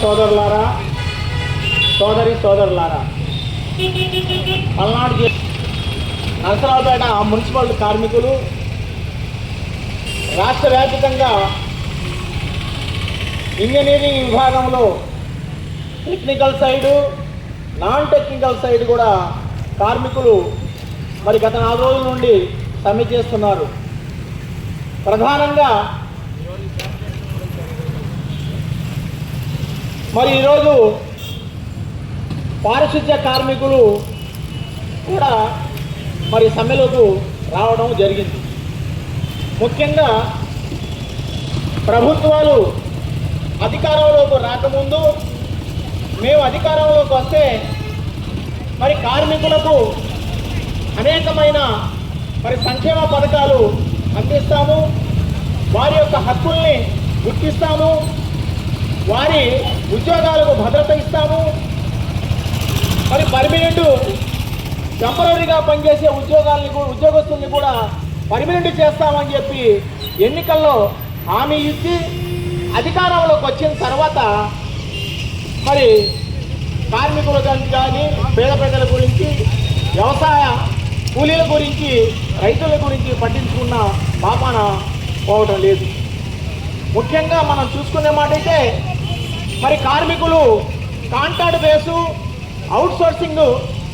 సోదరులారా, సోదరులారా, పల్నాడు జిల్లా నరసరావుపేట మున్సిపల్ కార్మికులు రాష్ట్ర వ్యాప్తంగా ఇంజనీరింగ్ విభాగంలో technical side, non technical side కూడా కార్మికులు మరి గత 4 రోజుల నుండి సమ్మె చేస్తున్నారు. ప్రధానంగా మరి ఈరోజు పారిశుద్ధ్య కార్మికులు కూడా మరి సమ్మెలోకి రావడం జరిగింది. ముఖ్యంగా ప్రభుత్వాలు అధికారంలోకి రాకముందు మేము అధికారంలోకి వస్తే మరి కార్మికులకు అనేకమైన మరి సంక్షేమ పథకాలు అందిస్తాము, వారి యొక్క హక్కుల్ని గుర్తిస్తాము, వారి ఉద్యోగాలకు భద్రత ఇస్తాము, మరి పర్మినెంట్ టెంపరీగా పనిచేసే ఉద్యోగస్తుల్ని కూడా పర్మినెంట్ చేస్తామని చెప్పి ఎన్నికల్లో హామీ ఇచ్చి అధికారంలోకి వచ్చిన తర్వాత మరి కార్మికుల కానీ పేద ప్రజల గురించి, వ్యవసాయ కూలీల గురించి, రైతుల గురించి పట్టించుకున్న పాపాన పోవడం లేదు. ముఖ్యంగా మనం చూసుకునే మాట అయితే మరి కార్మికులు కాంట్రాక్ట్ బేసు అవుట్సోర్సింగ్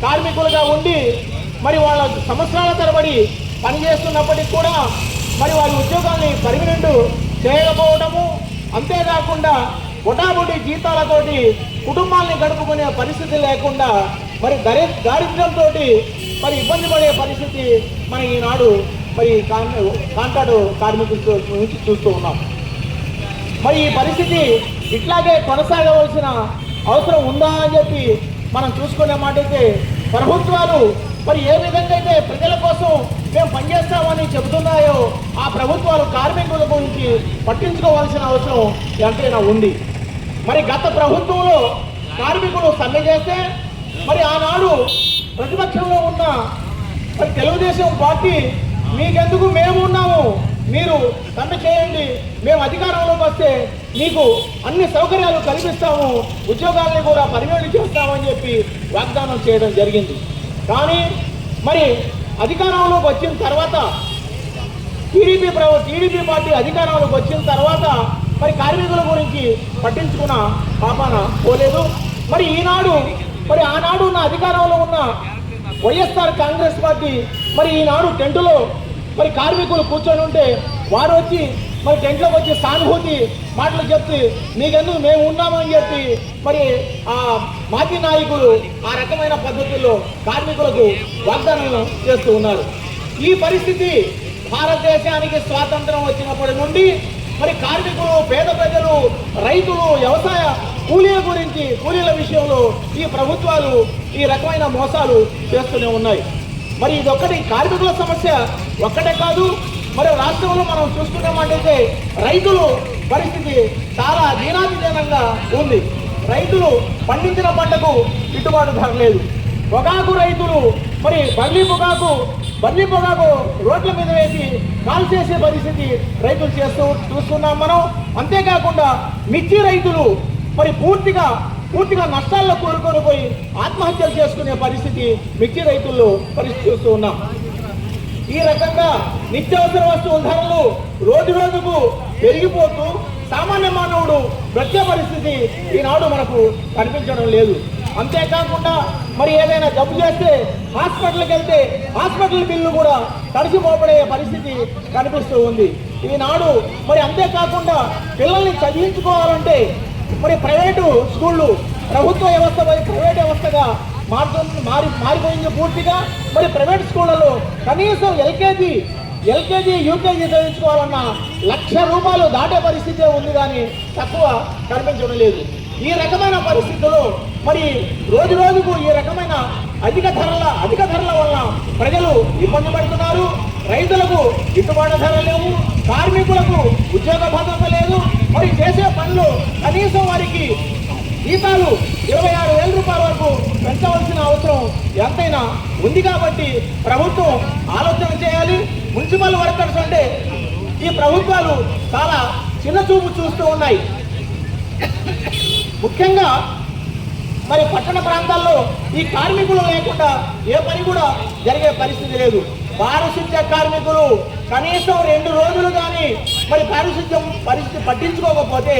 కార్మికులుగా ఉండి మరి వాళ్ళ సంవత్సరాల తరబడి పనిచేస్తున్నప్పటికీ కూడా మరి వారి ఉద్యోగాల్ని పర్మినెంట్ చేయకపోవడము, అంతేకాకుండా బొటాబొటి జీతాలతోటి కుటుంబాలని గడుపుకునే పరిస్థితి లేకుండా మరి దారిద్ర్యంతో మరి ఇబ్బంది పడే పరిస్థితి మనం ఈనాడు మరి కాంట్రాక్ట్ కార్మికుల నుంచి చూస్తూ ఉన్నాం. మరి ఈ పరిస్థితి ఇట్లాగే కొనసాగవలసిన అవసరం ఉందా అని చెప్పి మనం చూసుకునే మాట అయితే ప్రభుత్వాలు మరి ఏ విధంగా అయితే ప్రజల కోసం మేము పనిచేస్తామని చెబుతున్నాయో ఆ ప్రభుత్వాలు కార్మికుల గురించి పట్టించుకోవాల్సిన అవసరం ఎంతైనా ఉంది. మరి గత ప్రభుత్వంలో కార్మికులు సమ్మె చేస్తే మరి ఆనాడు ప్రతిపక్షంలో ఉన్న మరి తెలుగుదేశం పార్టీ మీకెందుకు, మేము ఉన్నాము, మీరు సమ్మె చేయండి, మేము అధికారంలోకి వస్తే మీకు అన్ని సౌకర్యాలు కల్పిస్తాము, ఉద్యోగాల్ని కూడా పర్మినెంట్ చేస్తామని చెప్పి వాగ్దానం చేయడం జరిగింది. కానీ మరి అధికారంలోకి వచ్చిన తర్వాత టీడీపీ పార్టీ అధికారంలోకి వచ్చిన తర్వాత మరి కార్మికుల గురించి పట్టించుకున్న పాపాన పోలేదు. మరి ఈనాడు మరి ఆనాడు ఉన్న అధికారంలో ఉన్న వైఎస్ఆర్ కాంగ్రెస్ పార్టీ మరి ఈనాడు టెంటులో మరి కార్మికులు కూర్చొని ఉంటే వారు వచ్చి మరి టెంట్లోకి వచ్చి సానుభూతి మాటలు చెప్తే మీకెందుకు మేము ఉన్నామని చెప్పి మరి ఆ మాజీ నాయకులు ఆ రకమైన పద్ధతుల్లో కార్మికులకు వాగ్దానం చేస్తూ ఉన్నారు. ఈ పరిస్థితి భారతదేశానికి స్వాతంత్రం వచ్చినప్పటి నుండి మరి కార్మికులు, పేద ప్రజలు, రైతులు, వ్యవసాయ కూలీల విషయంలో ఈ ప్రభుత్వాలు ఈ రకమైన మోసాలు చేస్తూనే ఉన్నాయి. మరి ఇదొక్కటి కార్మికుల సమస్య ఒక్కటే కాదు, మరి రాష్ట్రంలో మనం చూసుకున్నామంటే రైతులు పరిస్థితి చాలా దీనాతిదీనంగా ఉంది. రైతులు పండించిన పంటకు గిట్టుబాటు ధర లేదు. పొగాకు రైతులు మరి బర్లీ పొగాకు రోడ్ల మీద వేసి కాల్ చేసే పరిస్థితి రైతులు చూస్తున్నాం మనం. అంతేకాకుండా మిర్చి రైతులు మరి పూర్తిగా నష్టాల్లో కోరుకొని పోయి ఆత్మహత్యలు చేసుకునే పరిస్థితి మిర్చి రైతుల్లో పరిస్థితి చూస్తూ ఉన్నాం. ఈ రకంగా నిత్యావసర వస్తువుల ధరలు రోజుకు పెరిగిపోతూ సామాన్య మానవుడు బ్రతికే పరిస్థితి ఈనాడు మనకు కనిపించడం లేదు. అంతేకాకుండా మరి ఏదైనా జబ్బు చేస్తే హాస్పిటల్కి వెళ్తే హాస్పిటల్ బిల్లు కూడా తడిసిపోబడే పరిస్థితి కనిపిస్తూ ఉంది ఈనాడు. మరి అంతేకాకుండా పిల్లల్ని చదివించుకోవాలంటే మరి ప్రైవేటు స్కూళ్ళు ప్రభుత్వ వ్యవస్థ ప్రైవేట్ వ్యవస్థగా మారిపోయింది పూర్తిగా. మరి ప్రైవేట్ స్కూళ్ళలో కనీసం ఎల్కేజీ యూకేజీ చదివించుకోవాలన్న ₹1,00,000 దాటే పరిస్థితే ఉంది, కానీ తక్కువ కనిపించడం లేదు. ఈ రకమైన పరిస్థితుల్లో మరి రోజుకు ఈ రకమైన అధిక ధరల వల్ల ప్రజలు ఇబ్బంది పడుతున్నారు. రైతులకు గిట్టుబాటు ధర లేవు, కార్మికులకు ఉద్యోగ భద్రత లేదు. మరి చేసే పనులు కనీసం వారికి జీతాలు ₹26,000 వరకు పెంచవలసిన అవసరం ఎంతైనా ఉంది. కాబట్టి ప్రభుత్వం ఆలోచన చేయాలి. మున్సిపల్ వర్కర్స్ అంటే ఈ ప్రభుత్వాలు చాలా చిన్న చూపు చూస్తూ ఉన్నాయి. ముఖ్యంగా మరి పట్టణ ప్రాంతాల్లో ఈ కార్మికులు లేకుండా ఏ పని కూడా జరిగే పరిస్థితి లేదు. పారిశుద్ధ్య కార్మికులు కనీసం 2 రోజులు కానీ మరి పారిశుద్ధ్యం పరిస్థితి పట్టించుకోకపోతే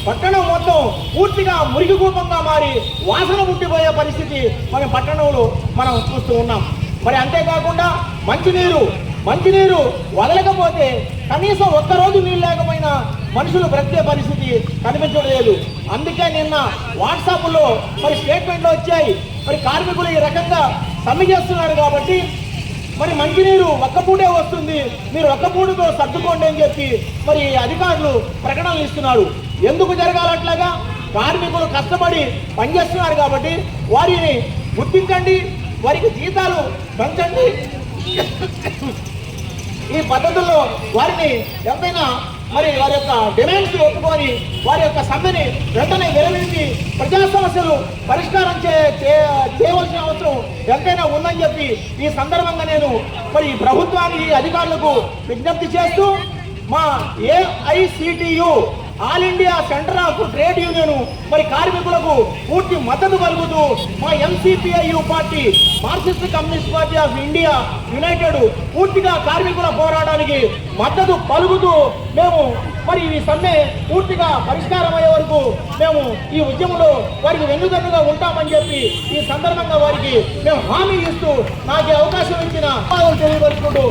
పట్టణం మొత్తం పూర్తిగా మురికి కూపంగా మారి వాసన పుట్టిపోయే పరిస్థితి మన పట్టణంలో మనం చూస్తూ ఉన్నాం. మరి అంతేకాకుండా మంచినీరు వదలకపోతే కనీసం ఒక్కరోజు నీళ్ళు లేకపోయినా మనుషులు బ్రతికే పరిస్థితి కనిపించడం లేదు. అందుకే నిన్న వాట్సాప్లో మరి స్టేట్మెంట్లు వచ్చాయి, మరి కార్మికులు ఈ రకంగా సమ్మె చేస్తున్నారు కాబట్టి మరి మంచినీరు ఒక్కపూటే వస్తుంది, మీరు ఒక్కపూటతో సర్దుకోండి అని చెప్పి మరి అధికారులు ప్రకటనలు ఇస్తున్నారు. ఎందుకు జరగాలట్లాగా? కార్మికులు కష్టపడి పనిచేస్తున్నారు కాబట్టి వారిని గుర్తించండి, వారికి జీతాలు పెంచండి. ఈ పద్ధతుల్లో వారిని ఎంతైనా మరి వారి యొక్క డిమాండ్స్ ఒప్పుకొని వారి యొక్క సమ్మెని వెంటనే విరమించి ప్రజా సమస్యలు పరిష్కారం చేయవలసిన అవసరం ఎంతైనా ఉందని చెప్పి ఈ సందర్భంగా నేను మరి ప్రభుత్వానికి అధికారులకు విజ్ఞప్తి చేస్తూ మా AICTU all India centre of trade union మరి కార్మికులకు పూర్తి మద్దతు పలుకుతూ మా MCPIU party Marxist communist party of India United పూర్తిగా కార్మికుల పోరాటానికి మద్దతు పలుకుతూ మేము మరి ఈ సమ్మె పూర్తిగా పరిష్కారం అయ్యే వరకు మేము ఈ ఉద్యమంలో వారికి వెన్నుదన్నుగా ఉంటామని చెప్పి ఈ సందర్భంగా వారికి మేము హామీ ఇస్తూ నాకు అవకాశం ఇచ్చిన తెలియపరుచుకుంటూ